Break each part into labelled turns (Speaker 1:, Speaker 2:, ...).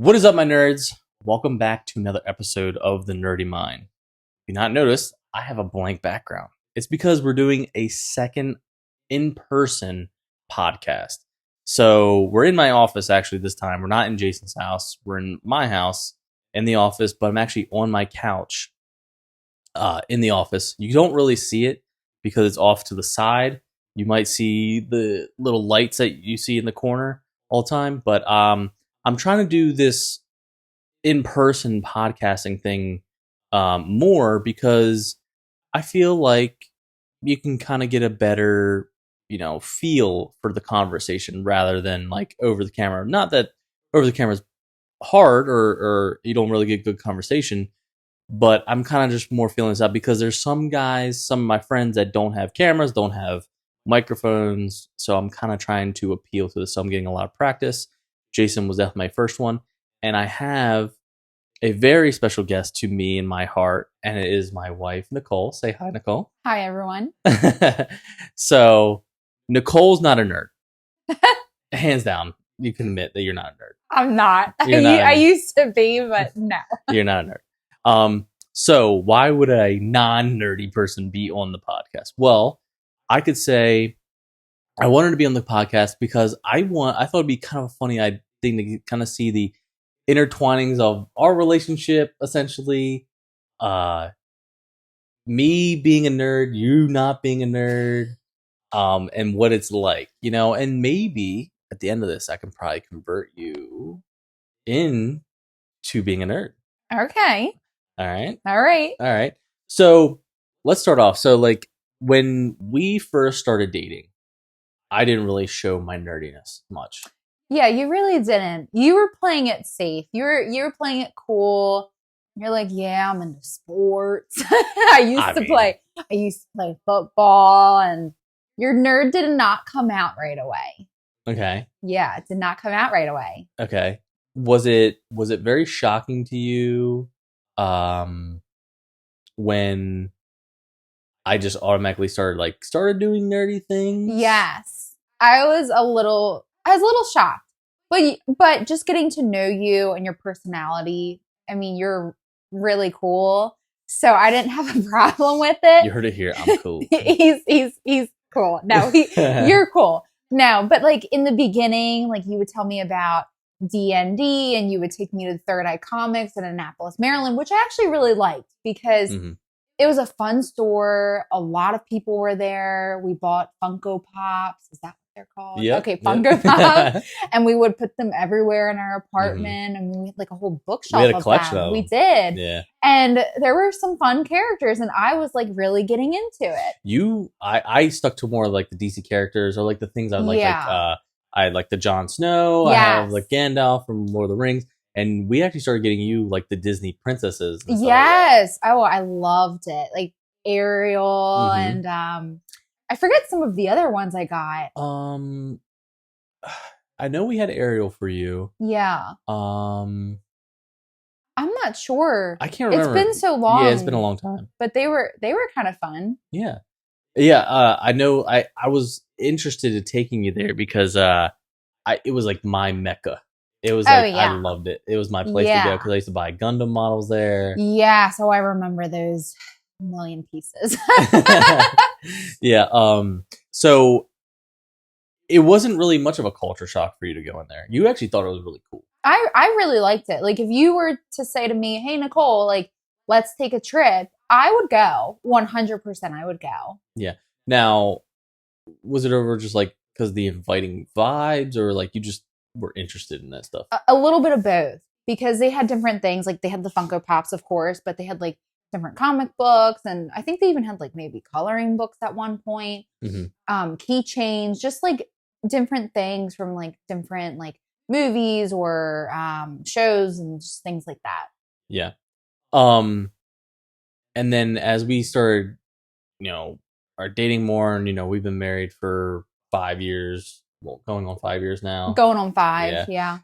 Speaker 1: What is up, my nerds? Welcome back to another episode of The Nerdy Mind. If you not noticed, I have a blank background. It's because we're doing a second in-person podcast. So we're in my office actually this time. We're not in Jason's house. We're in my house in the office, but I'm actually on my couch in the office. You don't really see it because it's off to the side. You might see the little lights that you see in the corner all the time, but I'm trying to do this in-person podcasting thing more because I feel like you can kind of get a better, feel for the conversation rather than like over the camera. Not that over the camera is hard or you don't really get good conversation, but I'm kind of just more feeling this out because there's some guys, some of my friends that don't have cameras, don't have microphones, so I'm kind of trying to appeal to this. So I'm getting a lot of practice. Jason was definitely my first one, and I have a very special guest to me in my heart, and it is my wife, Nicole. Say hi, Nicole.
Speaker 2: Hi, everyone.
Speaker 1: So, Nicole's not a nerd. Hands down, you can admit that you're not a nerd.
Speaker 2: I'm not. I used to be, but no.
Speaker 1: You're not a nerd. So why would a non-nerdy person be on the podcast? Well, I could say I wanted to be on the podcast because I thought it'd be kind of a funny thing to kind of see the intertwinings of our relationship, essentially. Me being a nerd, you not being a nerd, and what it's like, and maybe at the end of this, I can probably convert you into being a nerd.
Speaker 2: Okay.
Speaker 1: All right.
Speaker 2: All right.
Speaker 1: So let's start off. So like when we first started dating, I didn't really show my nerdiness much.
Speaker 2: Yeah, you really didn't. You were playing it safe. You were playing it cool. You're like, yeah, I'm into sports. I used to play football, and your nerd did not come out right away.
Speaker 1: Okay.
Speaker 2: Yeah, it did not come out right away.
Speaker 1: Okay. Was it very shocking to you when I just automatically started doing nerdy things?
Speaker 2: Yes. I was a little shocked. But just getting to know you and your personality, I mean, you're really cool. So I didn't have a problem with it.
Speaker 1: You heard it here. I'm cool.
Speaker 2: he's cool. No, you're cool. No, but like in the beginning, like you would tell me about D&D and you would take me to the Third Eye Comics in Annapolis, Maryland, which I actually really liked because it was a fun store. A lot of people were there. We bought Funko Pops. Is that what they're called?
Speaker 1: Yep.
Speaker 2: Okay, Funko Pops. And we would put them everywhere in our apartment. And we had like a whole bookshelf
Speaker 1: we had a collection of them.
Speaker 2: We did.
Speaker 1: Yeah.
Speaker 2: And there were some fun characters and I was like really getting into it.
Speaker 1: I stuck to more like the DC characters or like the things I like.
Speaker 2: Yeah.
Speaker 1: I had like the Jon Snow.
Speaker 2: Yes.
Speaker 1: I have like Gandalf from Lord of the Rings. And we actually started getting you like the Disney princesses.
Speaker 2: Yes. Oh, I loved it. Like Ariel and I forget some of the other ones I got.
Speaker 1: I know we had Ariel for you.
Speaker 2: Yeah.
Speaker 1: I'm
Speaker 2: not sure.
Speaker 1: I can't remember.
Speaker 2: It's been so long.
Speaker 1: Yeah, it's been a long time.
Speaker 2: But they were kind of fun.
Speaker 1: Yeah. Yeah, I know I was interested in taking you there because it was like my mecca. It was like, I loved it. It was my place to go because I used to buy Gundam models there.
Speaker 2: Yeah, so I remember those million pieces.
Speaker 1: Yeah. So it wasn't really much of a culture shock for you to go in there. You actually thought it was really cool.
Speaker 2: I really liked it. Like if you were to say to me, hey, Nicole, like, let's take a trip, I would go. 100% I would go.
Speaker 1: Yeah. Now, was it over just like because the inviting vibes or like you just were interested in that stuff?
Speaker 2: A little bit of both because they had different things. Like they had the Funko Pops, of course, but they had like different comic books. And I think they even had like maybe coloring books at one point. Keychains, just like different things from like different like movies or shows and just things like that.
Speaker 1: Yeah. And then as we started, are dating more and, we've been married for 5 years. Well, going on 5 years now.
Speaker 2: Going on 5, yeah.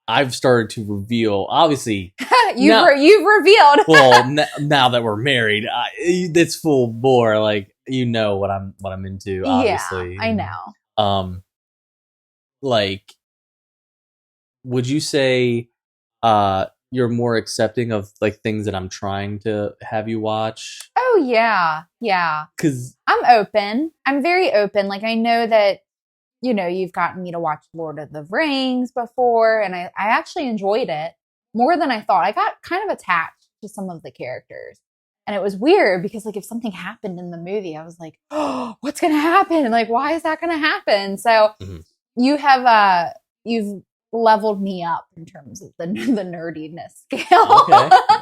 Speaker 1: I've started to reveal, obviously.
Speaker 2: You've revealed.
Speaker 1: Well, now that we're married, it's full bore. Like, what I'm into, obviously.
Speaker 2: Yeah, I know.
Speaker 1: Like, would you say you're more accepting of like things that I'm trying to have you watch.
Speaker 2: Oh yeah, yeah.
Speaker 1: Because
Speaker 2: I'm open. I'm very open. Like I know that you've gotten me to watch Lord of the Rings before, and I actually enjoyed it more than I thought. I got kind of attached to some of the characters. And it was weird because like if something happened in the movie, I was like, oh, what's gonna happen? Like, why is that gonna happen? So you have you've leveled me up in terms of the nerdiness scale.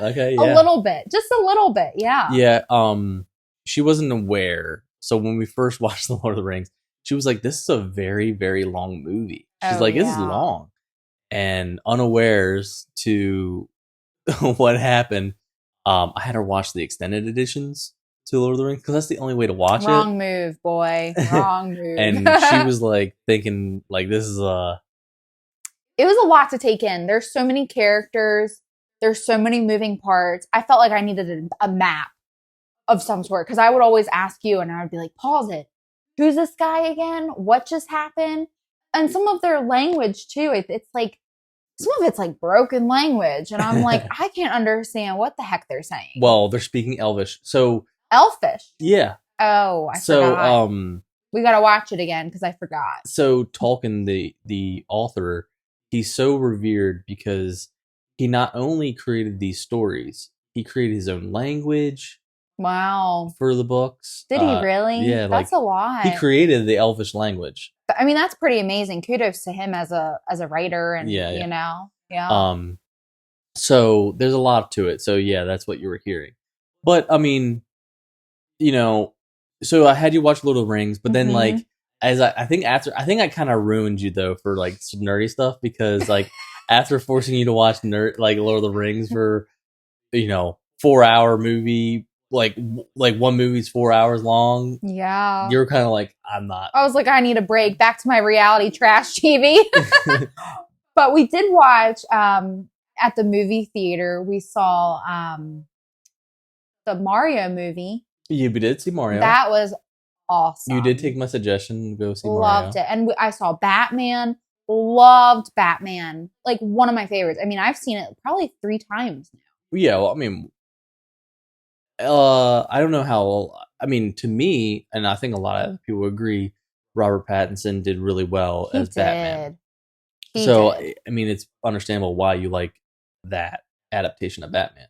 Speaker 1: Okay,
Speaker 2: A
Speaker 1: yeah.
Speaker 2: little bit. Just a little bit, yeah.
Speaker 1: Yeah, she wasn't aware. So when we first watched The Lord of the Rings, she was like, this is a very, very long movie. She's
Speaker 2: Oh
Speaker 1: like, this is
Speaker 2: yeah.
Speaker 1: long. And unawares to what happened, I had her watch the extended editions to Lord of the Rings because that's the only way to watch
Speaker 2: Wrong move, boy. Wrong move.
Speaker 1: And she was like thinking like this is
Speaker 2: It was a lot to take in. There's so many characters. There's so many moving parts. I felt like I needed a map of some sort because I would always ask you and I would be like, pause it. Who's this guy again? What just happened? And some of their language too. It's like some of it's like broken language, and I'm like, I can't understand what the heck they're saying.
Speaker 1: Well, they're speaking Elvish, so
Speaker 2: Elfish.
Speaker 1: Yeah.
Speaker 2: Oh, I forgot. We gotta watch it again because I forgot.
Speaker 1: So Tolkien, the author, he's so revered because he not only created these stories, he created his own language.
Speaker 2: Wow.
Speaker 1: For the books.
Speaker 2: Did he really?
Speaker 1: Yeah,
Speaker 2: that's a lot.
Speaker 1: He created the Elvish language.
Speaker 2: I mean, that's pretty amazing. Kudos to him as a writer, and yeah.
Speaker 1: So there's a lot to it. So yeah, that's what you were hearing. But I mean, so I had you watch Lord of the Rings, but then like as I think I kind of ruined you though for like some nerdy stuff because like after forcing you to watch like Lord of the Rings for 4-hour movie. Like one movie's 4 hours long.
Speaker 2: Yeah.
Speaker 1: You're kind of like, I'm not.
Speaker 2: I was like, I need a break. Back to my reality trash TV. But we did watch at the movie theater. We saw the Mario movie.
Speaker 1: Yeah, we did see Mario.
Speaker 2: That was awesome.
Speaker 1: You did take my suggestion to go see Mario.
Speaker 2: Loved it. And I saw Batman. Loved Batman. Like one of my favorites. I mean, I've seen it probably 3 times now.
Speaker 1: Yeah, well, I mean, I don't know how. I mean, to me, and I think a lot of people agree, Robert Pattinson did really well as Batman. He did. I mean, it's understandable why you like that adaptation of Batman.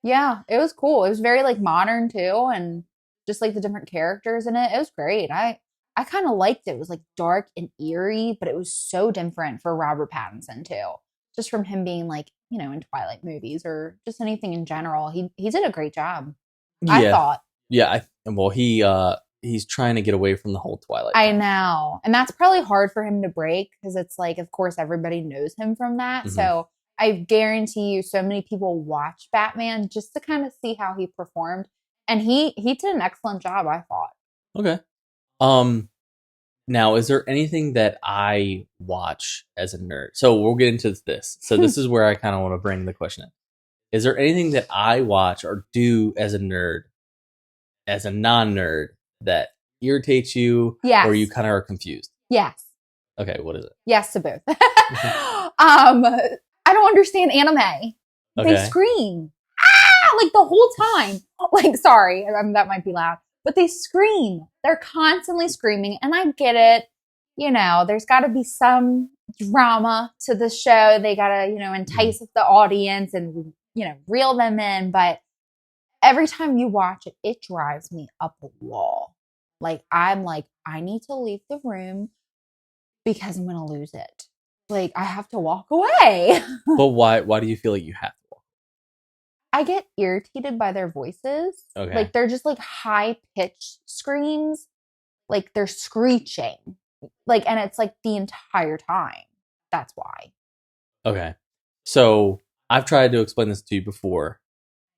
Speaker 2: Yeah, it was cool. It was very like modern too, and just like the different characters in it. It was great. I kind of liked it. It was like dark and eerie, but it was so different for Robert Pattinson too. Just from him being like, in Twilight movies or just anything in general. He did a great job. Yeah. I thought.
Speaker 1: Yeah, he's trying to get away from the whole Twilight
Speaker 2: thing. I know. And that's probably hard for him to break because it's like, of course, everybody knows him from that. Mm-hmm. So I guarantee you so many people watch Batman just to kind of see how he performed. And he did an excellent job, I thought.
Speaker 1: Okay. Now, is there anything that I watch as a nerd? So we'll get into this. So this is where I kind of want to bring the question in. Is there anything that I watch or do as a nerd, as a non-nerd, that irritates you or you kind of are confused?
Speaker 2: Yes.
Speaker 1: Okay, what is it?
Speaker 2: Yes to both. I don't understand anime. Okay. They scream. Like the whole time. Like, sorry, that might be loud. But they scream. They're constantly screaming. And I get it. There's got to be some drama to the show. They got to, entice the audience and, reel them in. But every time you watch it, it drives me up a wall. Like, I'm like, I need to leave the room because I'm going to lose it. Like, I have to walk away.
Speaker 1: But why do you feel like you have to?
Speaker 2: I get irritated by their voices. Okay. Like they're just like high pitched screams. Like they're screeching. Like, and it's like the entire time. That's why.
Speaker 1: Okay. So I've tried to explain this to you before.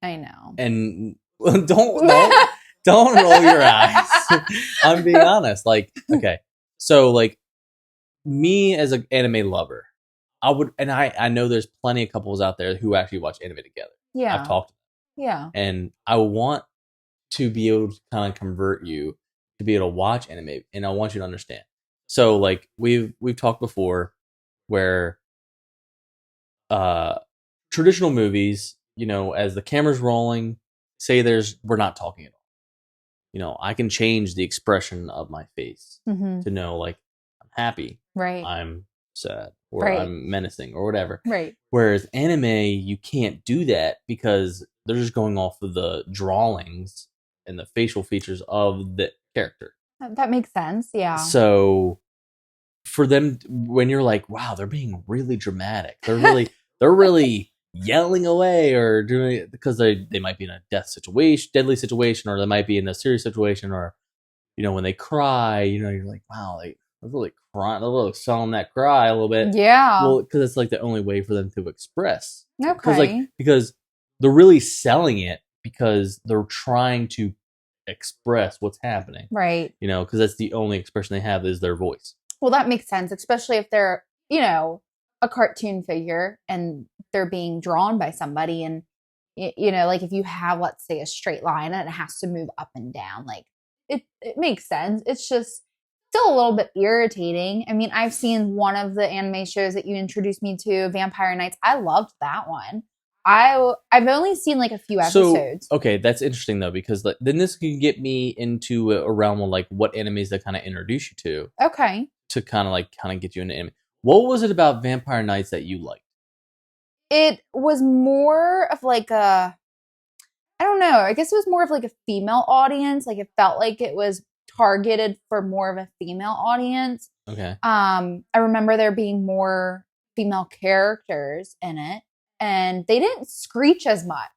Speaker 2: I know.
Speaker 1: And don't roll your eyes. I'm being honest. Like, okay. So like me as an anime lover, I would, and I know there's plenty of couples out there who actually watch anime together.
Speaker 2: Yeah.
Speaker 1: I've talked to them.
Speaker 2: Yeah.
Speaker 1: And I want to be able to kind of convert you to be able to watch anime, and I want you to understand. So like we've talked before where traditional movies, as the camera's rolling, say we're not talking at all. I can change the expression of my face
Speaker 2: Mm-hmm.
Speaker 1: to know, like, I'm happy,
Speaker 2: Right.
Speaker 1: I'm sad, or
Speaker 2: Right.
Speaker 1: I'm menacing, or whatever.
Speaker 2: Right.
Speaker 1: Whereas anime, you can't do that because they're just going off of the drawings and the facial features of the character.
Speaker 2: That makes sense. Yeah.
Speaker 1: So for them, when you're like, wow, they're being really dramatic, they're really yelling away or doing it because they might be in a deadly situation, or they might be in a serious situation, or when they cry, you're like, wow, they're really crying, they're really selling that cry a little bit.
Speaker 2: Yeah.
Speaker 1: Well, because it's like the only way for them to express.
Speaker 2: Okay.
Speaker 1: Because they're really selling it because they're trying to express what's happening.
Speaker 2: Right.
Speaker 1: Because that's the only expression they have is their voice.
Speaker 2: Well, that makes sense, especially if they're, a cartoon figure and they're being drawn by somebody. And, like if you have, let's say, a straight line and it has to move up and down, like it makes sense. It's just still a little bit irritating. I mean, I've seen one of the anime shows that you introduced me to, Vampire Nights. I loved that one. I've only seen like a few episodes.
Speaker 1: So, okay, that's interesting though, because then this can get me into a realm of like what animes that kind of introduce you to.
Speaker 2: Okay.
Speaker 1: To kind of get you into anime. What was it about Vampire Nights that you liked?
Speaker 2: It was more of like I don't know. I guess it was more of like a female audience. Like it felt like it was targeted for more of a female audience.
Speaker 1: Okay.
Speaker 2: I remember there being more female characters in it, and they didn't screech as much.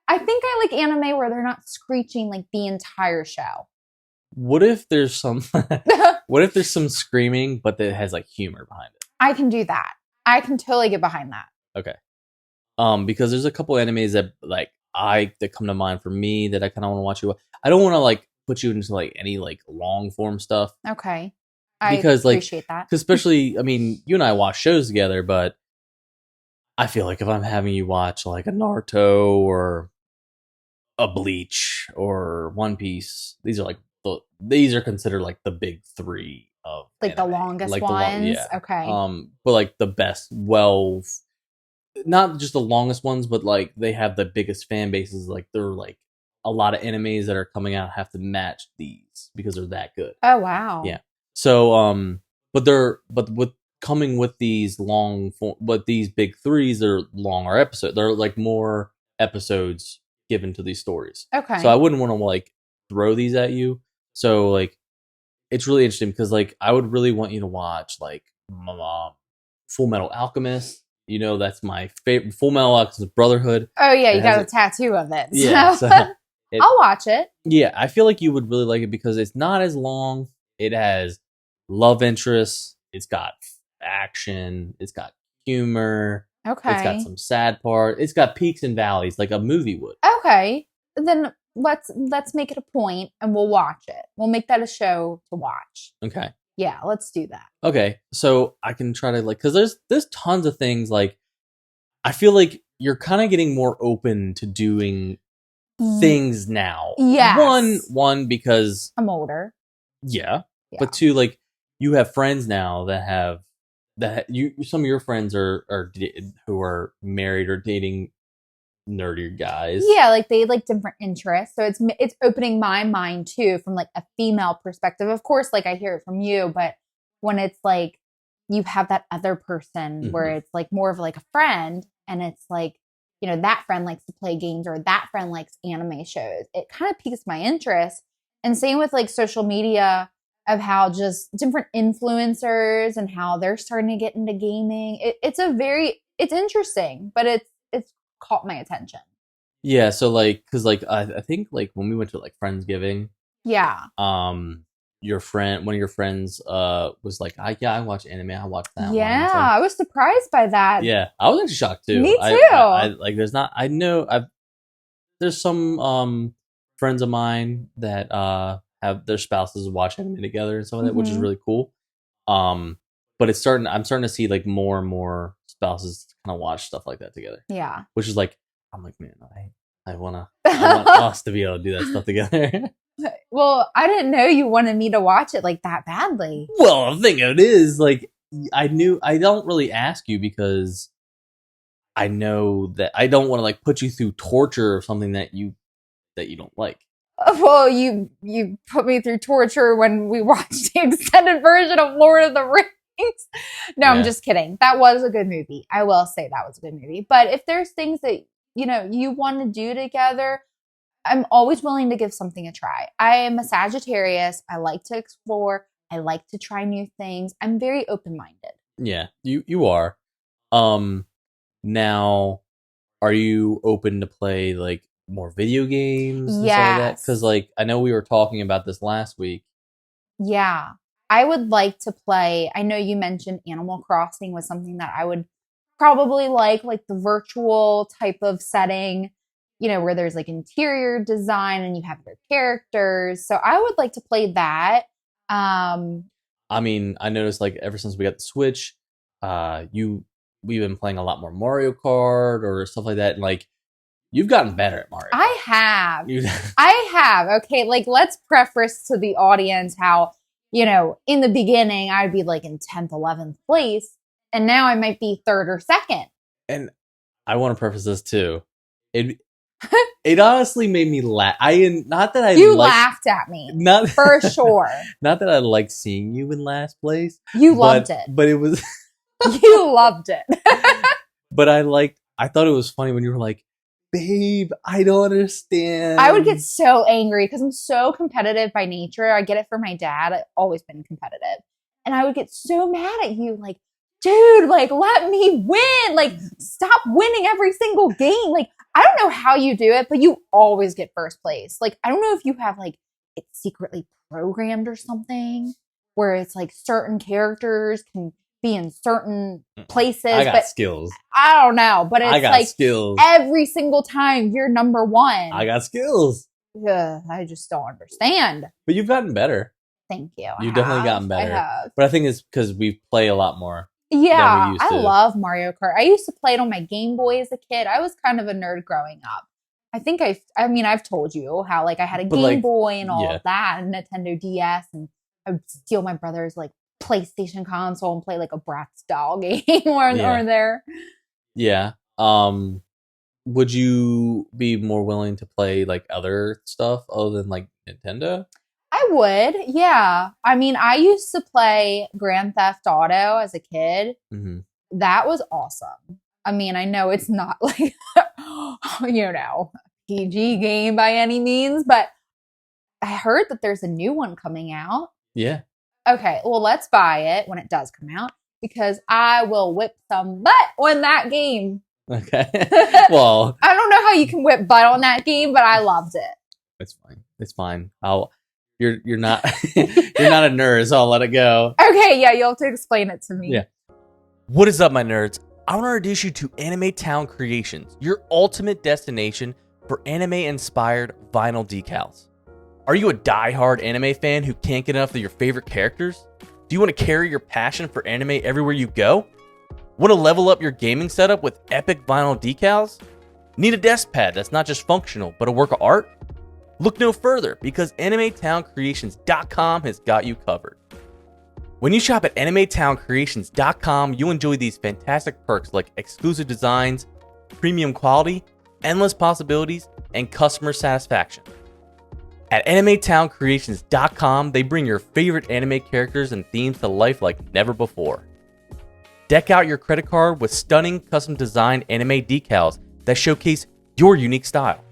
Speaker 2: I think I like anime where they're not screeching like the entire show.
Speaker 1: What if there's some screaming, but that has like humor behind it?
Speaker 2: I can do that. I can totally get behind that.
Speaker 1: Okay. Because there's a couple animes that that come to mind for me that I kind of want to watch. I don't want to like put you into like any like long form stuff.
Speaker 2: Okay.
Speaker 1: Because
Speaker 2: appreciate that.
Speaker 1: Especially, I mean, you and I watch shows together, but I feel like if I'm having you watch like a Naruto or a Bleach or One Piece, these are considered like the big three of
Speaker 2: like
Speaker 1: anime.
Speaker 2: The longest
Speaker 1: like
Speaker 2: ones.
Speaker 1: Yeah.
Speaker 2: Okay.
Speaker 1: But like the best, not just the longest ones, but like they have the biggest fan bases. Like they're like a lot of animes that are coming out have to match these because they're that good.
Speaker 2: Oh wow.
Speaker 1: Yeah. So but with coming with these but these big threes, they're longer episodes. They're like more episodes given to these stories.
Speaker 2: Okay.
Speaker 1: So I wouldn't want to like throw these at you. So like it's really interesting because like I would really want you to watch like Full Metal Alchemist. That's my favorite. Full Metal Alchemist Brotherhood.
Speaker 2: Oh yeah, you got a tattoo of it.
Speaker 1: Yeah. So
Speaker 2: I'll watch it.
Speaker 1: Yeah, I feel like you would really like it because it's not as long. It has love interests. It's got action. It's got humor.
Speaker 2: Okay.
Speaker 1: It's got some sad part. It's got peaks and valleys like a movie would.
Speaker 2: Okay. Then let's make it a point and we'll watch it. We'll make that a show to watch.
Speaker 1: Okay.
Speaker 2: Yeah, let's do that.
Speaker 1: Okay. So I can try to like, because there's tons of things like, I feel like you're kind of getting more open to doing things now.
Speaker 2: Yes.
Speaker 1: One because
Speaker 2: I'm older.
Speaker 1: Yeah. But two, like you have friends now some of your friends are who are married or dating nerdier guys.
Speaker 2: Yeah, like they like different interests. So it's opening my mind too from like a female perspective. Of course, like I hear it from you, but when it's like you have that other person where it's like more of like a friend and it's like, that friend likes to play games or that friend likes anime shows. It kind of piques my interest. And same with like social media of how just different influencers and how they're starting to get into gaming. It's interesting, but it's caught my attention.
Speaker 1: Yeah, so like, cause like I think like when we went to like Friendsgiving,
Speaker 2: yeah,
Speaker 1: one of your friends was like, I watch anime, I watch that.
Speaker 2: Yeah,
Speaker 1: one. So,
Speaker 2: I was surprised by that.
Speaker 1: Yeah, I was actually shocked too.
Speaker 2: Me too.
Speaker 1: I like there's some friends of mine that have their spouses watch anime together and some of that, which is really cool. But I'm starting to see like more and more spouses kind of watch stuff like that together.
Speaker 2: Yeah.
Speaker 1: Which is like, I'm like, man, I want us to be able to do that stuff together.
Speaker 2: Well, I didn't know you wanted me to watch it like that badly.
Speaker 1: Well, the thing of it is, like, I don't really ask you because I know that I don't want to like put you through torture or something that you don't like.
Speaker 2: Well, you put me through torture when we watched the extended version of Lord of the Rings. No, I'm just kidding. That was a good movie. I will say that was a good movie. But if there's things that, you want to do together, I'm always willing to give something a try. I am a Sagittarius. I like to explore. I like to try new things. I'm very open-minded.
Speaker 1: Yeah, you are. Now, are you open to play like more video games and stuff like that?
Speaker 2: Yes.
Speaker 1: Because like I know we were talking about this last week.
Speaker 2: Yeah. I would like to play. I know you mentioned Animal Crossing was something that I would probably like the virtual type of setting, where there's like interior design and you have your characters. So I would like to play that.
Speaker 1: I mean, I noticed like ever since we got the Switch, we've been playing a lot more Mario Kart or stuff like that. And like you've gotten better at Mario Kart.
Speaker 2: I have. I have. Okay, like let's preface to the audience how, in the beginning I'd be like in 10th, 11th place, and now I might be third or second.
Speaker 1: And I want to preface this too. It honestly made me laugh. You
Speaker 2: laughed at me, not for sure.
Speaker 1: Not that I liked seeing you in last place.
Speaker 2: You loved it,
Speaker 1: but it was.
Speaker 2: You loved it.
Speaker 1: But I thought it was funny when you were like, "Babe, I don't understand."
Speaker 2: I would get so angry because I'm so competitive by nature. I get it from my dad. I've always been competitive, and I would get so mad at you, like, dude, like, let me win. Like, stop winning every single game. Like, I don't know how you do it, but you always get first place. Like, I don't know if you have, like, it's secretly programmed or something where it's like certain characters can be in certain places.
Speaker 1: I got skills.
Speaker 2: I don't know, but it's like skills. Every single time you're number one.
Speaker 1: I got skills.
Speaker 2: I just don't understand.
Speaker 1: But you've gotten better.
Speaker 2: Thank you.
Speaker 1: You've definitely gotten better.
Speaker 2: I have.
Speaker 1: But I think it's because we play a lot more.
Speaker 2: Yeah, I love Mario Kart. I used to play it on my Game Boy as a kid. I was kind of a nerd growing up. I think I've told you how like I had a Game Boy and all of that, and Nintendo DS, and I would steal my brother's like PlayStation console and play like a Bratz doll game or there.
Speaker 1: Yeah. Would you be more willing to play like other stuff other than like Nintendo?
Speaker 2: I would, yeah. I mean, I used to play Grand Theft Auto as a kid.
Speaker 1: Mm-hmm.
Speaker 2: That was awesome. I mean, I know it's not like, PG game by any means, but I heard that there's a new one coming out.
Speaker 1: Yeah.
Speaker 2: Okay, well, let's buy it when it does come out because I will whip some butt on that game.
Speaker 1: Okay. Well,
Speaker 2: I don't know how you can whip butt on that game, but I loved it.
Speaker 1: It's fine. It's fine. You're not you're not a nerd, so I'll let it go.
Speaker 2: Okay, yeah, you'll have to explain it to me.
Speaker 1: Yeah. What is up, my nerds? I want to introduce you to Anime Town Creations, your ultimate destination for anime-inspired vinyl decals. Are you a die-hard anime fan who can't get enough of your favorite characters? Do you want to carry your passion for anime everywhere you go? Want to level up your gaming setup with epic vinyl decals? Need a desk pad that's not just functional, but a work of art? Look no further, because AnimeTownCreations.com has got you covered. When you shop at AnimeTownCreations.com, you'll enjoy these fantastic perks like exclusive designs, premium quality, endless possibilities, and customer satisfaction. At AnimeTownCreations.com, they bring your favorite anime characters and themes to life like never before. Deck out your credit card with stunning custom-designed anime decals that showcase your unique style.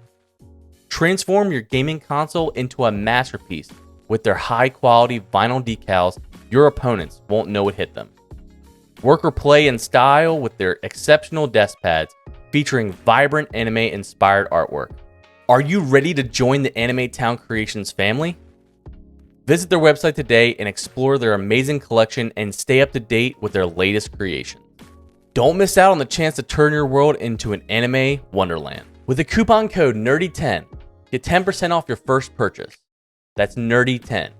Speaker 1: Transform your gaming console into a masterpiece with their high-quality vinyl decals. Your opponents won't know it hit them. Work or play in style with their exceptional desk pads featuring vibrant anime-inspired artwork. Are you ready to join the Anime Town Creations family? Visit their website today and explore their amazing collection and stay up to date with their latest creations. Don't miss out on the chance to turn your world into an anime wonderland. With the coupon code NERDY10, get 10% off your first purchase. That's NERDY10.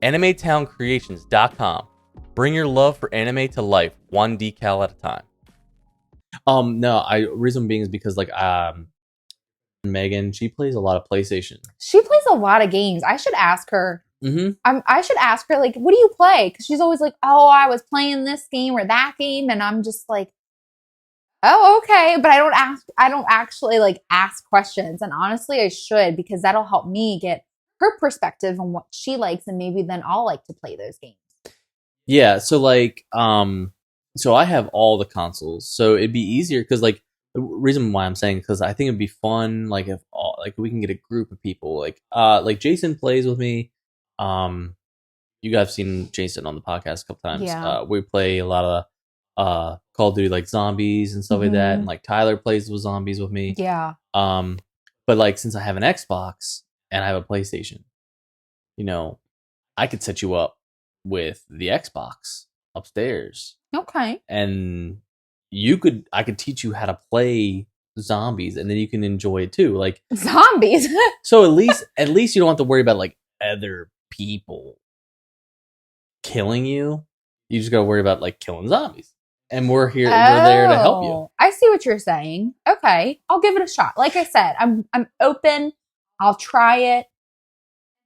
Speaker 1: AnimeTownCreations.com. Bring your love for anime to life, one decal at a time. Reason being is because Megan, she plays a lot of PlayStation.
Speaker 2: She plays a lot of games. I should ask her.
Speaker 1: Mm-hmm.
Speaker 2: I should ask her, like, what do you play? Because she's always like, oh, I was playing this game or that game. And I'm just like, Oh, okay. But I don't actually like ask questions. And honestly, I should because that'll help me get her perspective on what she likes. And maybe then I'll like to play those games.
Speaker 1: Yeah, so like so I have all the consoles. So it'd be easier cuz like the reason why I'm saying cuz I think it'd be fun like if all, like we can get a group of people like Jason plays with me. Um you guys have seen Jason on the podcast a couple times.
Speaker 2: Yeah.
Speaker 1: We play a lot of Call of Duty like zombies and stuff like that, and like Tyler plays with zombies with me.
Speaker 2: Yeah.
Speaker 1: Um, but like since I have an Xbox and I have a PlayStation, you know, I could set you up with the Xbox upstairs,
Speaker 2: Okay.
Speaker 1: and I could teach you how to play zombies, and then you can enjoy it too. Like
Speaker 2: Zombies.
Speaker 1: so, at least you don't have to worry about like other people killing you. You just gotta worry about like killing zombies. And we're there to help you.
Speaker 2: I see what you're saying. Okay. I'll give it a shot. Like I said, I'm open. I'll try it.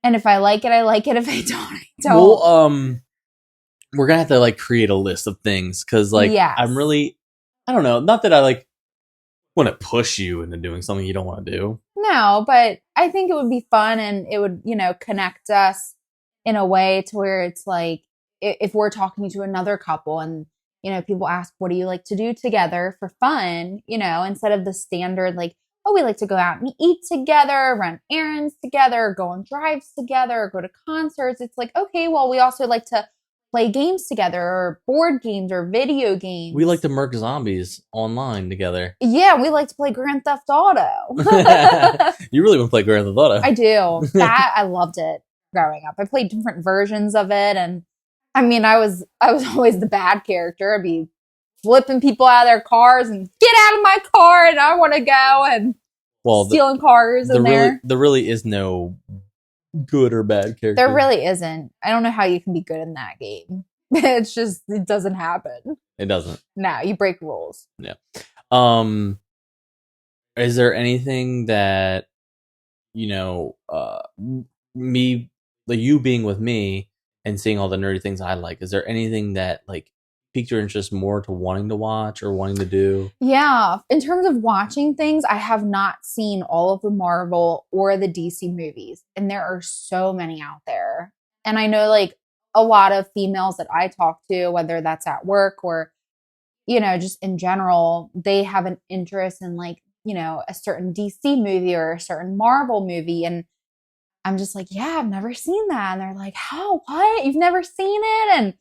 Speaker 2: And if I like it, I like it. If I don't, I don't.
Speaker 1: Well, we're gonna have to like create a list of things because like
Speaker 2: Yes.
Speaker 1: I'm really, I don't know, not that I like want to push you into doing something you don't want to do.
Speaker 2: No, but I think it would be fun and it would, connect us in a way to where it's like if we're talking to another couple and, people ask, what do you like to do together for fun? Instead of the standard, like, oh, we like to go out and eat together, run errands together, go on drives together, go to concerts. It's like, okay, well, we also like to play games together or board games or video games.
Speaker 1: We like to murk zombies online together.
Speaker 2: Yeah, we like to play Grand Theft Auto.
Speaker 1: You really want to play Grand Theft Auto?
Speaker 2: I do. That I loved it growing up. I played different versions of it, and I mean, I was always the bad character. I'd be flipping people out of their cars and get out of my car, and I want to go and stealing cars in there.
Speaker 1: There really is no good or bad character.
Speaker 2: There really isn't. I don't know how you can be good in that game. It's just it doesn't happen.
Speaker 1: It doesn't.
Speaker 2: No, you break rules.
Speaker 1: Yeah. Is there anything that me like you being with me and seeing all the nerdy things I like? Is there anything that like piqued your interest more to wanting to watch or wanting to do?
Speaker 2: Yeah, in terms of watching things, I have not seen all of the Marvel or the DC movies, and there are so many out there. And I know like a lot of females that I talk to, whether that's at work or just in general, they have an interest in like, a certain DC movie or a certain Marvel movie. And I'm just like, yeah, I've never seen that. And they're like, how? What? You've never seen it? And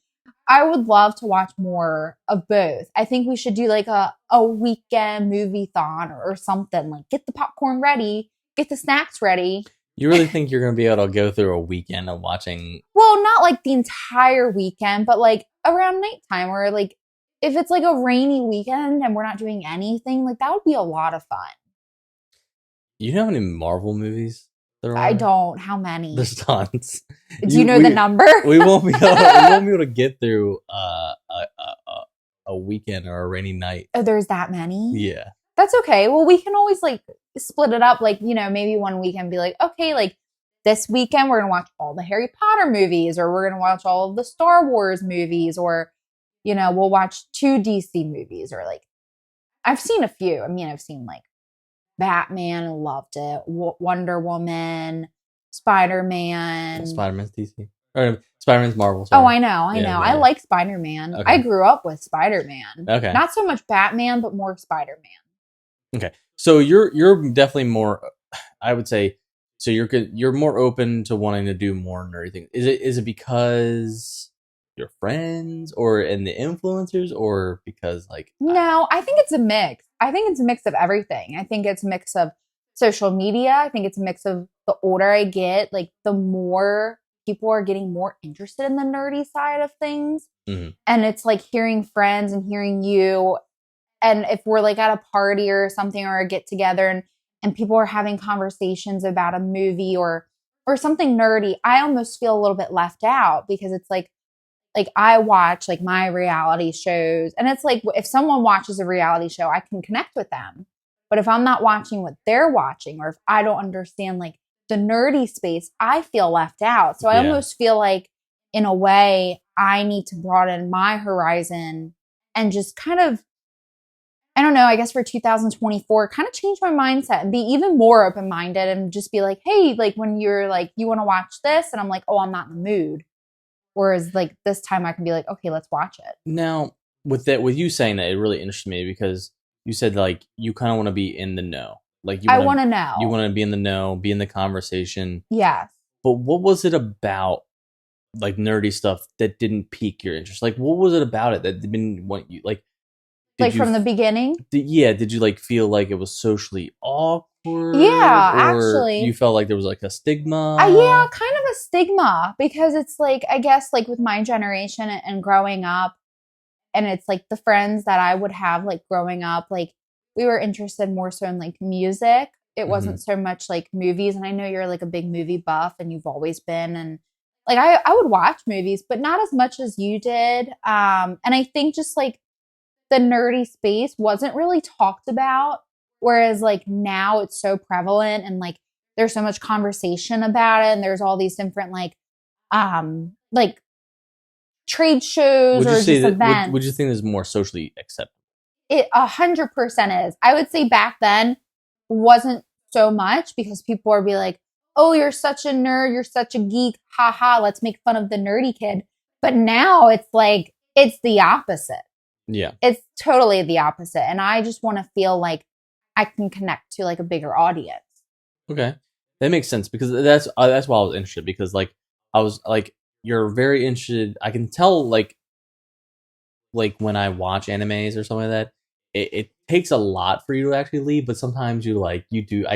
Speaker 2: I would love to watch more of both. I think we should do like a weekend movie-thon or something. Like get the popcorn ready, get the snacks ready.
Speaker 1: You really think you're going to be able to go through a weekend of watching?
Speaker 2: Well, not like the entire weekend, but like around nighttime or like if it's like a rainy weekend and we're not doing anything, like that would be a lot of fun.
Speaker 1: You know how many Marvel movies there are?
Speaker 2: I don't. How many?
Speaker 1: There's tons.
Speaker 2: Do you know the number?
Speaker 1: we won't be able to get through a weekend or a rainy night.
Speaker 2: Oh, there's that many?
Speaker 1: Yeah.
Speaker 2: That's okay. Well, we can always like split it up. Like, maybe one weekend be like, okay, like this weekend we're going to watch all the Harry Potter movies or we're going to watch all of the Star Wars movies or, we'll watch 2 DC movies or like, I've seen a few. I mean, I've seen like Batman, loved it. Wonder Woman, Spider-Man.
Speaker 1: Spider-Man's DC. Or Spider-Man's Marvel.
Speaker 2: Sorry. Oh, I know. I like Spider-Man. Okay. I grew up with Spider-Man.
Speaker 1: Okay.
Speaker 2: Not so much Batman, but more Spider-Man.
Speaker 1: Okay. So you're definitely more, I would say, so you're more open to wanting to do more nerdy things. Is it because your friends or and the influencers or because like
Speaker 2: No, I think it's a mix. I think it's a mix of everything. I think it's a mix of social media. I think it's a mix of the older I get, like the more people are getting more interested in the nerdy side of things.
Speaker 1: Mm-hmm.
Speaker 2: And it's like hearing friends and hearing you. And if we're like at a party or something or a get together and people are having conversations about a movie or something nerdy, I almost feel a little bit left out because it's like I watch like my reality shows and it's like if someone watches a reality show, I can connect with them. But if I'm not watching what they're watching or if I don't understand like the nerdy space, I feel left out. So I almost feel like in a way I need to broaden my horizon and just kind of, I don't know, I guess for 2024, kind of change my mindset and be even more open minded and just be like, hey, like when you're like, you want to watch this? And I'm like, oh, I'm not in the mood. Whereas like this time I can be like, okay, let's watch it.
Speaker 1: Now, with you saying that, it really interested me because you said like you kind of want to be in the know, like
Speaker 2: I want to know.
Speaker 1: you want to be in the know, be in the conversation.
Speaker 2: Yes.
Speaker 1: But what was it about like nerdy stuff that didn't pique your interest? Like, what was it about it that didn't want you like?
Speaker 2: Like from the beginning?
Speaker 1: Did you like feel like it was socially awkward?
Speaker 2: Yeah,
Speaker 1: or
Speaker 2: actually.
Speaker 1: you felt like there was like a stigma?
Speaker 2: Yeah, kind of a stigma because it's like, I guess like with my generation and growing up, and it's like the friends that I would have like growing up, like we were interested more so in like music. It wasn't so much like movies. And I know you're like a big movie buff and you've always been. And like I would watch movies, but not as much as you did. And I think just like the nerdy space wasn't really talked about. Whereas like now it's so prevalent and like there's so much conversation about it. And there's all these different like trade shows or just events.
Speaker 1: Would you think is more socially acceptable?
Speaker 2: It 100% is. I would say back then wasn't so much because people would be like, oh, you're such a nerd, you're such a geek, haha, let's make fun of the nerdy kid. But now it's like, it's the opposite.
Speaker 1: Yeah.
Speaker 2: It's totally the opposite. And I just want to feel like I can connect to like a bigger audience.
Speaker 1: Okay. That makes sense because that's why I was interested because like I was like you're very interested. I can tell like when I watch animes or something like that, it takes a lot for you to actually leave, but sometimes I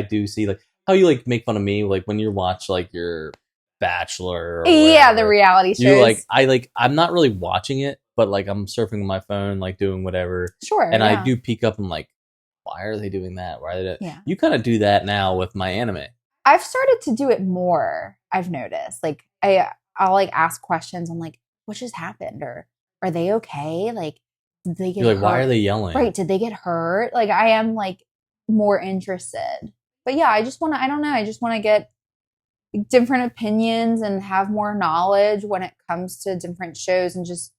Speaker 1: do see like how you like make fun of me like when you watch like your Bachelor or
Speaker 2: yeah, the reality shows.
Speaker 1: You I'm not really watching it, but like I'm surfing on my phone, like doing whatever.
Speaker 2: Sure.
Speaker 1: And I do peek up and like, why are they doing that? Why are they
Speaker 2: Yeah.
Speaker 1: You kind of do that now with my anime.
Speaker 2: I've started to do it more, I've noticed. Like I'll like ask questions. I'm like, what just happened? Or are they okay? Like, did they get
Speaker 1: You're like,
Speaker 2: hurt?
Speaker 1: why are they yelling?
Speaker 2: Right. Did they get hurt? Like I am like more interested. But yeah, I just want to, I don't know. I just want to get different opinions and have more knowledge when it comes to different shows and just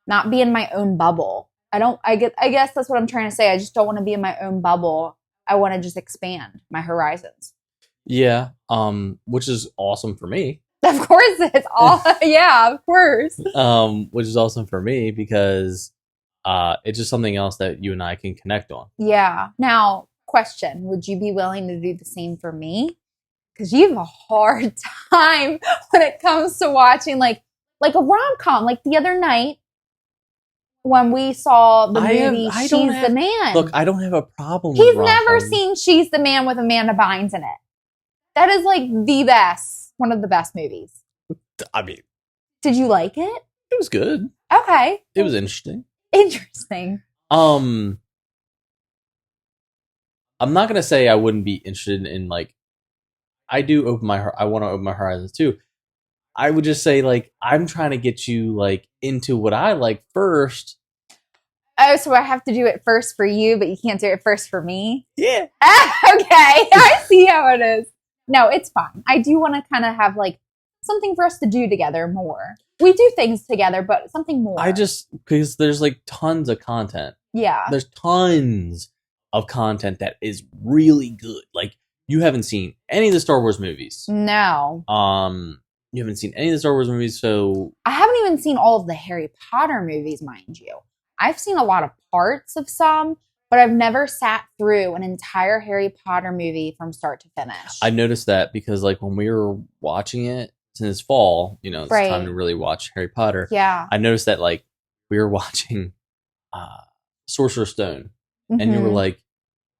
Speaker 2: not be in my own bubble. I guess that's what I'm trying to say. I just don't want to be in my own bubble. I want to just expand my horizons.
Speaker 1: Yeah. Which is awesome for me.
Speaker 2: Of course it's all yeah, of course.
Speaker 1: Which is awesome for me because it's just something else that you and I can connect on.
Speaker 2: Yeah. Now, question, would you be willing to do the same for me? Because you have a hard time when it comes to watching like a rom-com. Like the other night when we saw the movie She's the Man.
Speaker 1: Look, I don't have a problem
Speaker 2: with rom-com. He's never seen She's the Man with Amanda Bynes in it. That is like the best, one of the best movies.
Speaker 1: I mean,
Speaker 2: did you like it?
Speaker 1: It was good.
Speaker 2: Okay.
Speaker 1: It was interesting.
Speaker 2: Interesting.
Speaker 1: I'm not gonna say I wouldn't be interested in like. I want to open my horizons too. I would just say like I'm trying to get you like into what I like first.
Speaker 2: Oh, so I have to do it first for you, but you can't do it first for me?
Speaker 1: Yeah.
Speaker 2: Okay, I see how it is. No, it's fine. I do want to kind of have like something for us to do together more. We do things together, but something more.
Speaker 1: Because there's like tons of content.
Speaker 2: Yeah.
Speaker 1: There's tons of content that is really good. Like you haven't seen any of the Star Wars movies.
Speaker 2: No.
Speaker 1: You haven't seen any of the Star Wars movies, so
Speaker 2: I haven't even seen all of the Harry Potter movies, mind you. I've seen a lot of parts of some, but I've never sat through an entire Harry Potter movie from start to finish.
Speaker 1: I noticed that because like when we were watching it since fall, it's time to really watch Harry Potter.
Speaker 2: Yeah.
Speaker 1: I noticed that like we were watching Sorcerer's Stone, and you were like,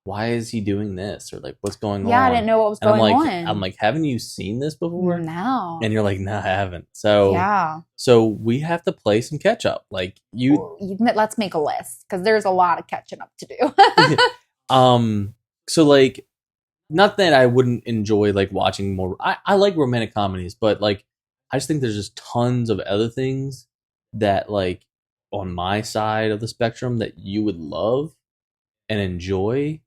Speaker 1: why is he doing this? Or like, what's going on?
Speaker 2: Yeah, I didn't know what was going on.
Speaker 1: I'm like, haven't you seen this before?
Speaker 2: No.
Speaker 1: And you're like, no, I haven't. So
Speaker 2: yeah.
Speaker 1: So we have to play some catch up. Like
Speaker 2: let's make a list because there's a lot of catching up to do.
Speaker 1: So like, not that I wouldn't enjoy like watching more. I like romantic comedies, but like, I just think there's just tons of other things that like on my side of the spectrum that you would love and enjoy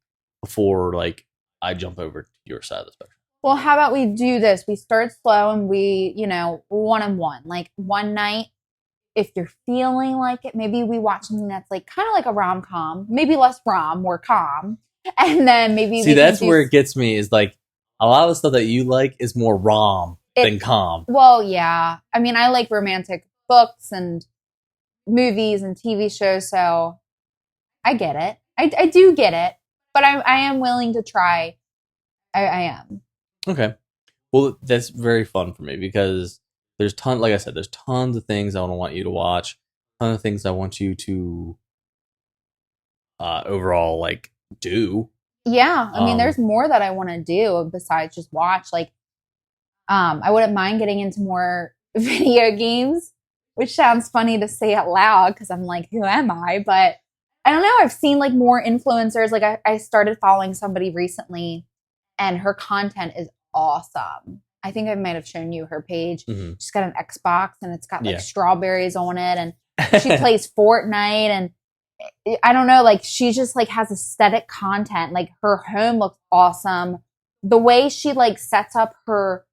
Speaker 1: before like I jump over to your side of the spectrum.
Speaker 2: Well, how about we do this? We start slow and we, one and one. Like one night, if you're feeling like it, maybe we watch something that's like kind of like a rom-com, maybe less rom, more calm. And then maybe
Speaker 1: See, that's where it gets me is like a lot of the stuff that you like is more rom than calm.
Speaker 2: Well, yeah. I mean, I like romantic books and movies and TV shows, so I get it. I do get it, but I am willing to try. I am.
Speaker 1: Okay. Well, that's very fun for me because like I said, there's tons of things I want you to watch, tons of things I want you to overall like do.
Speaker 2: Yeah, I mean, there's more that I want to do besides just watch. Like, I wouldn't mind getting into more video games, which sounds funny to say out loud because I'm like, who am I? But I don't know. I've seen like more influencers. Like, I started following somebody recently, and her content is awesome. I think I might have shown you her page.
Speaker 1: Mm-hmm.
Speaker 2: She's got an Xbox, and it's got like strawberries on it, and she plays Fortnite, and I don't know, like she just like has aesthetic content. Like her home looks awesome. The way she like sets up her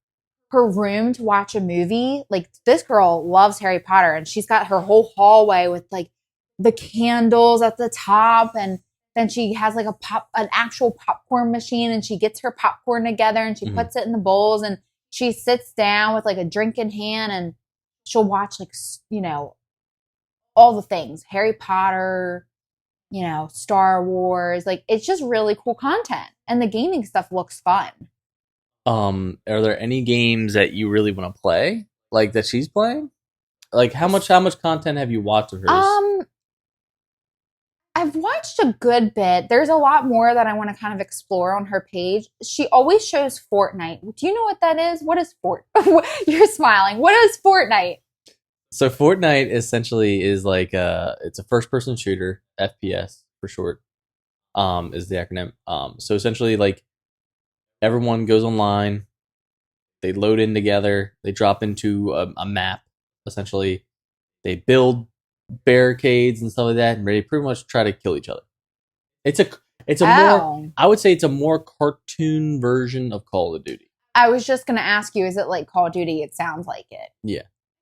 Speaker 2: room to watch a movie, like this girl loves Harry Potter, and she's got her whole hallway with like the candles at the top, and then she has like an actual popcorn machine, and she gets her popcorn together and she puts it in the bowls, and she sits down with like a drink in hand, and she'll watch like, you know, all the things, Harry Potter, you know, Star Wars. Like it's just really cool content, and the gaming stuff looks fun.
Speaker 1: Are there any games that you really want to play, like that she's playing? Like how much content have you watched of hers?
Speaker 2: I've watched a good bit. There's a lot more that I want to kind of explore on her page. She always shows Fortnite. Do you know what that is? What is You're smiling. What is Fortnite?
Speaker 1: So Fortnite essentially is like it's a first-person shooter, FPS for short, is the acronym. So essentially, like everyone goes online, they load in together, they drop into a map. Essentially, they build barricades and stuff like that, and they pretty much try to kill each other. It's a more, I would say it's a more cartoon version of Call of Duty.
Speaker 2: I was just gonna ask you, is it like Call of Duty? It sounds like it.
Speaker 1: Yeah.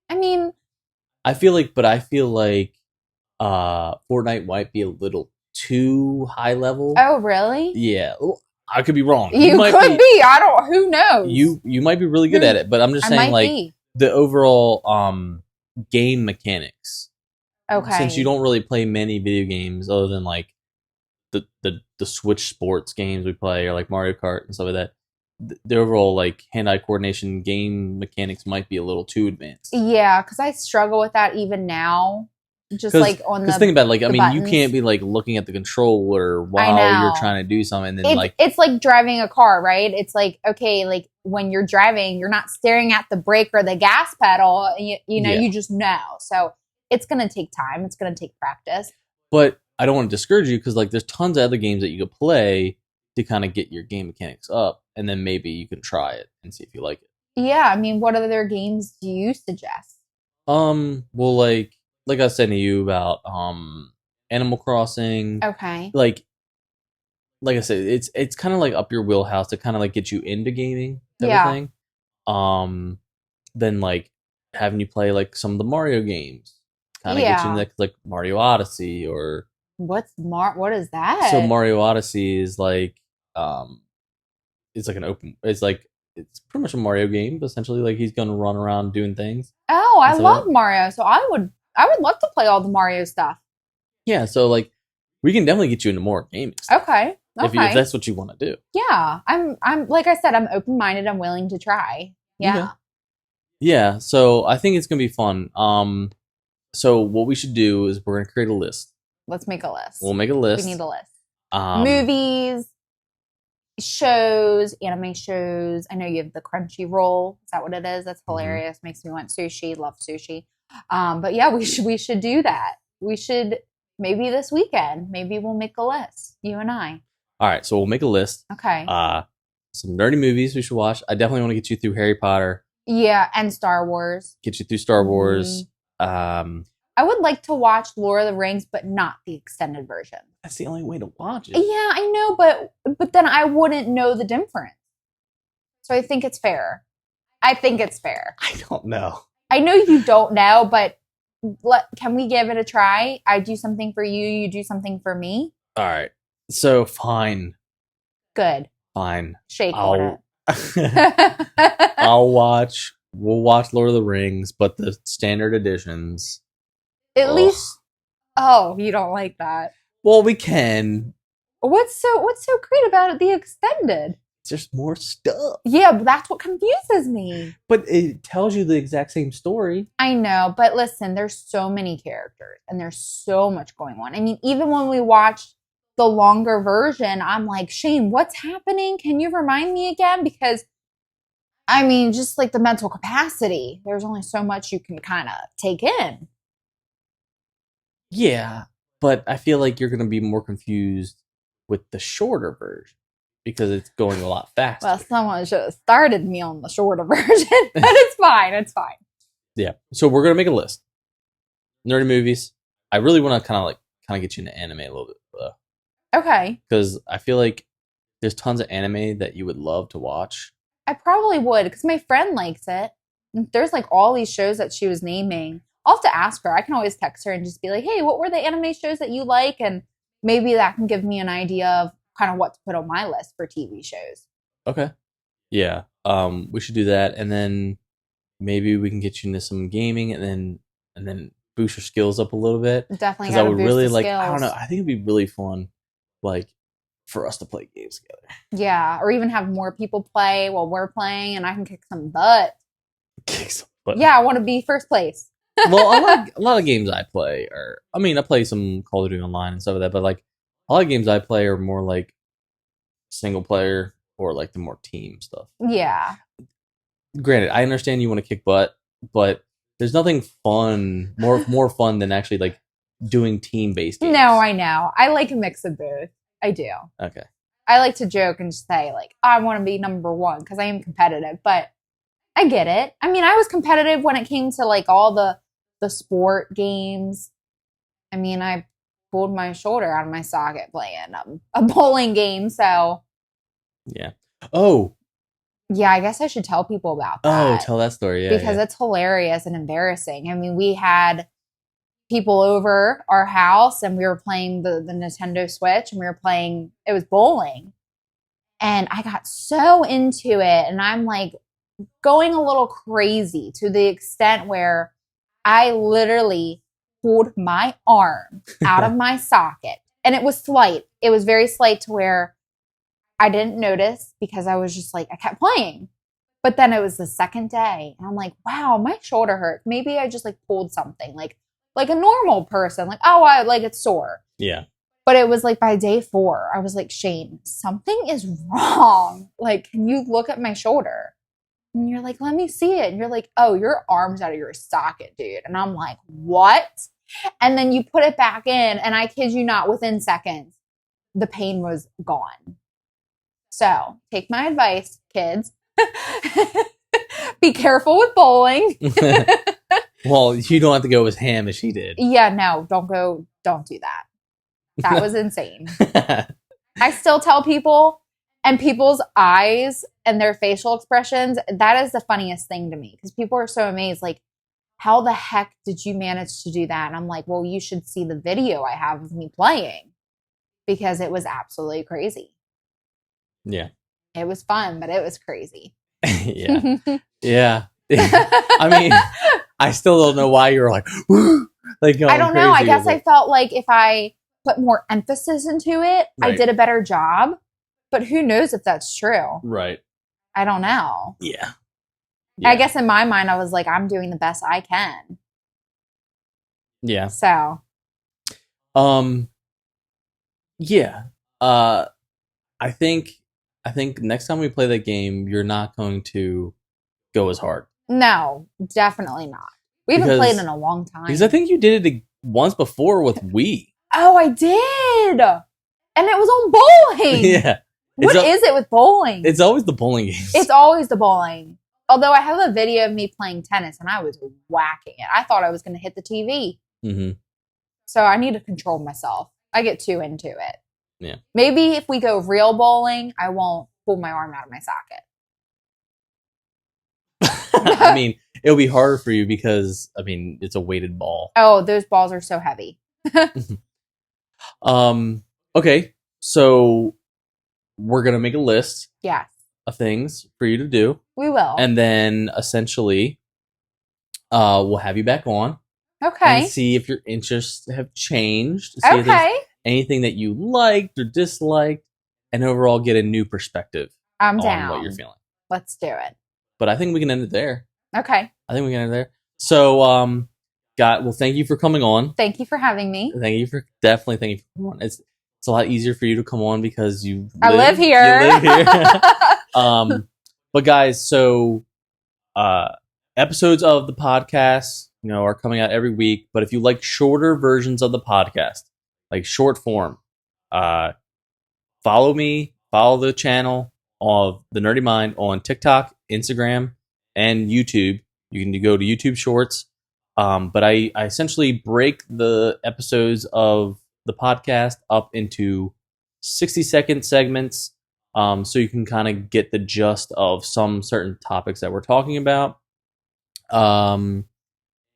Speaker 2: I mean,
Speaker 1: I feel like Fortnite might be a little too high level.
Speaker 2: Oh, really?
Speaker 1: Yeah. I could be wrong.
Speaker 2: You could be. I don't. Who knows?
Speaker 1: You might be really good at it, but I'm just saying, like the overall game mechanics.
Speaker 2: Okay.
Speaker 1: Since you don't really play many video games other than like the Switch sports games we play, or like Mario Kart and stuff like that, the overall like hand-eye coordination game mechanics might be a little too advanced.
Speaker 2: Yeah, because I struggle with that even now. Just like on the.
Speaker 1: Because think about it, like I mean, buttons. You can't be like looking at the controller while you're trying to do something. And then
Speaker 2: it's like driving a car, right? It's like, okay, like when you're driving, you're not staring at the brake or the gas pedal. You know, you just know. So it's gonna take time. It's gonna take practice.
Speaker 1: But I don't want to discourage you because like there's tons of other games that you could play to kind of get your game mechanics up, and then maybe you can try it and see if you like it.
Speaker 2: Yeah, I mean, what other games do you suggest?
Speaker 1: Well, like I was saying to you about Animal Crossing.
Speaker 2: Okay.
Speaker 1: Like I said, it's kind of like up your wheelhouse to kind of like get you into gaming type of thing. Then like having you play like some of the Mario games, kind of get you into like Mario Odyssey or
Speaker 2: what is that?
Speaker 1: So Mario Odyssey is like it's like it's pretty much a Mario game, but essentially like he's gonna run around doing things.
Speaker 2: Oh, I love Mario, so I would love to play all the Mario stuff.
Speaker 1: Yeah, so like we can definitely get you into more gaming stuff.
Speaker 2: Okay.
Speaker 1: If that's what you want to do.
Speaker 2: Yeah, I'm like I said, I'm open-minded. I'm willing to try. Yeah.
Speaker 1: Okay. Yeah, so I think it's gonna be fun. So what we should do is we're gonna create a list.
Speaker 2: Let's make a list.
Speaker 1: We'll make a list.
Speaker 2: We need a list. Movies, shows, anime shows. I know you have the Crunchyroll. Is that what it is? That's hilarious. Mm-hmm. Makes me want sushi. Love sushi. But yeah, we should do that. We should maybe this weekend. Maybe we'll make a list. You and I.
Speaker 1: All right, so we'll make a list.
Speaker 2: Okay.
Speaker 1: Some nerdy movies we should watch. I definitely want to get you through Harry Potter.
Speaker 2: Yeah, and Star Wars.
Speaker 1: Get you through Star Wars.
Speaker 2: I would like to watch Lord of the Rings, but not the extended version.
Speaker 1: That's the only way to watch it.
Speaker 2: Yeah, I know, but then I wouldn't know the difference. So I think it's fair. I don't know. I know you don't know, but Can we give it a try? I do something for you, you do something for me.
Speaker 1: All right. So fine.
Speaker 2: Good.
Speaker 1: Fine.
Speaker 2: Shake on
Speaker 1: I'll
Speaker 2: it.
Speaker 1: we'll watch Lord of the Rings, but the standard editions.
Speaker 2: At
Speaker 1: Ugh.
Speaker 2: least, oh, you don't like that.
Speaker 1: Well, we can.
Speaker 2: What's so great about it? The extended.
Speaker 1: It's just more stuff.
Speaker 2: Yeah, but that's what confuses me.
Speaker 1: But it tells you the exact same story.
Speaker 2: I know, but listen, there's so many characters and there's so much going on. I mean, even when we watched the longer version, I'm like, Shane, what's happening? Can you remind me again? Because I mean, just like the mental capacity, there's only so much you can kind of take in.
Speaker 1: Yeah, but I feel like you're going to be more confused with the shorter version because it's going a lot faster.
Speaker 2: Well, someone should have started me on the shorter version, but it's fine. It's fine.
Speaker 1: Yeah. So we're going to make a list. Nerdy movies. I really want to kind of get you into anime a little bit though.
Speaker 2: Okay.
Speaker 1: Because I feel like there's tons of anime that you would love to watch.
Speaker 2: I probably would because my friend likes it. There's like all these shows that she was naming. I'll have to ask her. I can always text her and just be like, hey, what were the anime shows that you like? And maybe that can give me an idea of kind of what to put on my list for TV shows.
Speaker 1: Okay. Yeah. We should do that. And then maybe we can get you into some gaming and then boost your skills up a little bit.
Speaker 2: Definitely.
Speaker 1: Because I would really like,
Speaker 2: skills.
Speaker 1: I don't know, I think it'd be really fun, like, for us to play games together.
Speaker 2: Yeah. Or even have more people play while we're playing and I can kick some butt.
Speaker 1: Kick some butt.
Speaker 2: Yeah, I want to be first place.
Speaker 1: Well, a lot of games I play are, I mean, I play some Call of Duty Online and stuff like that, but like a lot of games I play are more like single player or like the more team stuff.
Speaker 2: Yeah.
Speaker 1: Granted, I understand you want to kick butt, but there's nothing fun, more fun than actually like doing team based games.
Speaker 2: No, I know. I like a mix of both. I do.
Speaker 1: Okay.
Speaker 2: I like to joke and just say like, I want to be number one because I am competitive, but I get it. I mean, I was competitive when it came to like all the sport games. I mean, I pulled my shoulder out of my socket playing a bowling game. So
Speaker 1: yeah. Oh.
Speaker 2: Yeah, I guess I should tell people about that.
Speaker 1: Oh, tell that story. Yeah.
Speaker 2: Because it's hilarious and embarrassing. I mean, we had people over our house and we were playing the Nintendo Switch and we were playing, it was bowling. And I got so into it and I'm like going a little crazy to the extent where I literally pulled my arm out of my socket. And it was slight. It was very slight to where I didn't notice because I was just like, I kept playing. But then it was the second day. And I'm like, wow, my shoulder hurts. Maybe I just like pulled something like a normal person. Like, oh, it's sore.
Speaker 1: Yeah.
Speaker 2: But it was like by day 4, I was like, Shane, something is wrong. Like, can you look at my shoulder? And you're like, let me see it. And you're like, oh, your arm's out of your socket, dude. And I'm like, what? And then you put it back in. And I kid you not, within seconds, the pain was gone. So take my advice, kids. Be careful with bowling.
Speaker 1: Well, you don't have to go as ham as she did.
Speaker 2: Yeah, no, don't do that. That was insane. I still tell people, and people's eyes and their facial expressions, that is the funniest thing to me because people are so amazed, like, how the heck did you manage to do that? And I'm like, well, you should see the video I have of me playing because it was absolutely crazy.
Speaker 1: Yeah.
Speaker 2: It was fun, but it was crazy.
Speaker 1: Yeah. Yeah. I mean, I still don't know why you're like, like
Speaker 2: I don't know. I guess I felt like if I put more emphasis into it, right, I did a better job. But who knows if that's true?
Speaker 1: Right.
Speaker 2: I don't know.
Speaker 1: Yeah.
Speaker 2: I guess in my mind, I was like, I'm doing the best I can.
Speaker 1: Yeah.
Speaker 2: So.
Speaker 1: Yeah. I think next time we play that game, you're not going to go as hard.
Speaker 2: No, definitely not. We haven't played in a long time.
Speaker 1: Because I think you did it once before with Wii.
Speaker 2: Oh, I did. And it was on bowling.
Speaker 1: Yeah.
Speaker 2: What is it with bowling?
Speaker 1: It's always the bowling games.
Speaker 2: It's always the bowling. Although I have a video of me playing tennis and I was whacking it. I thought I was going to hit the TV.
Speaker 1: Mm-hmm.
Speaker 2: So I need to control myself. I get too into it.
Speaker 1: Yeah.
Speaker 2: Maybe if we go real bowling, I won't pull my arm out of my socket.
Speaker 1: I mean, it'll be harder for you because I mean it's a weighted ball.
Speaker 2: Oh, those balls are so heavy.
Speaker 1: Okay, so we're gonna make a list
Speaker 2: Yes,
Speaker 1: of things for you to do,
Speaker 2: we will.
Speaker 1: and then essentially, we'll have you back on and
Speaker 2: Okay.
Speaker 1: see if your interests have changed. See if there's
Speaker 2: Okay.
Speaker 1: anything that you liked or disliked, and overall get a new perspective
Speaker 2: I'm
Speaker 1: on what you're
Speaker 2: down.
Speaker 1: feeling.
Speaker 2: Let's do it.
Speaker 1: But I think we can end it there.
Speaker 2: Okay.
Speaker 1: I think we can end it there. So, well, thank you for coming on.
Speaker 2: Thank you for having me.
Speaker 1: Thank you for coming on. It's a lot easier for you to come on because
Speaker 2: I live here.
Speaker 1: You live here. But guys, so episodes of the podcast, are coming out every week. But if you like shorter versions of the podcast, like short form, follow me, follow the channel of The Nerdy Mind on TikTok, Instagram, and YouTube. You can go to YouTube Shorts. But I essentially break the episodes of the podcast up into 60-second segments, so you can kind of get the gist of some certain topics that we're talking about. And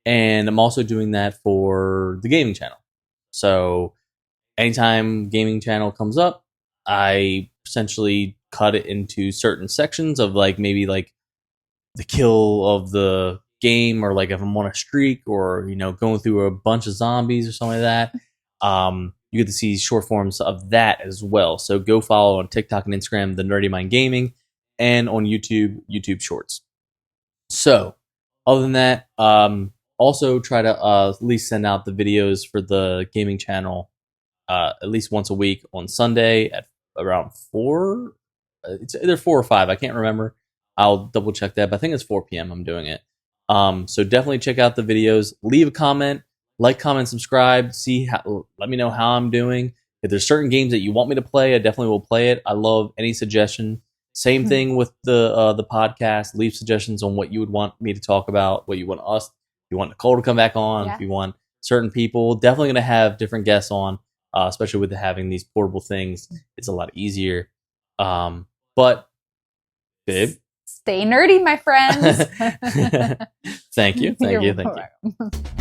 Speaker 1: I'm also doing that for the gaming channel. So anytime gaming channel comes up, I essentially cut it into certain sections of like maybe like the kill of the game, or like if I'm on a streak, or going through a bunch of zombies or something like that. You get to see short forms of that as well. So go follow on TikTok and Instagram, The Nerdy Mind Gaming, and on YouTube Shorts. So other than that, also try to at least send out the videos for the gaming channel at least once a week on Sunday at around 4. It's either 4 or 5. I can't remember. I'll double check that, but I think it's 4 p.m. I'm doing it. So definitely check out the videos. Leave a comment, comment, subscribe. Let me know how I'm doing. If there's certain games that you want me to play, I definitely will play it. I love any suggestion. Same thing with the podcast. Leave suggestions on what you would want me to talk about, what you want us. If you want Nicole to come back on, if you want certain people, definitely going to have different guests on, especially with having these portable things. It's a lot easier. But, babe.
Speaker 2: Stay nerdy, my friends.
Speaker 1: Thank you.
Speaker 2: You're welcome.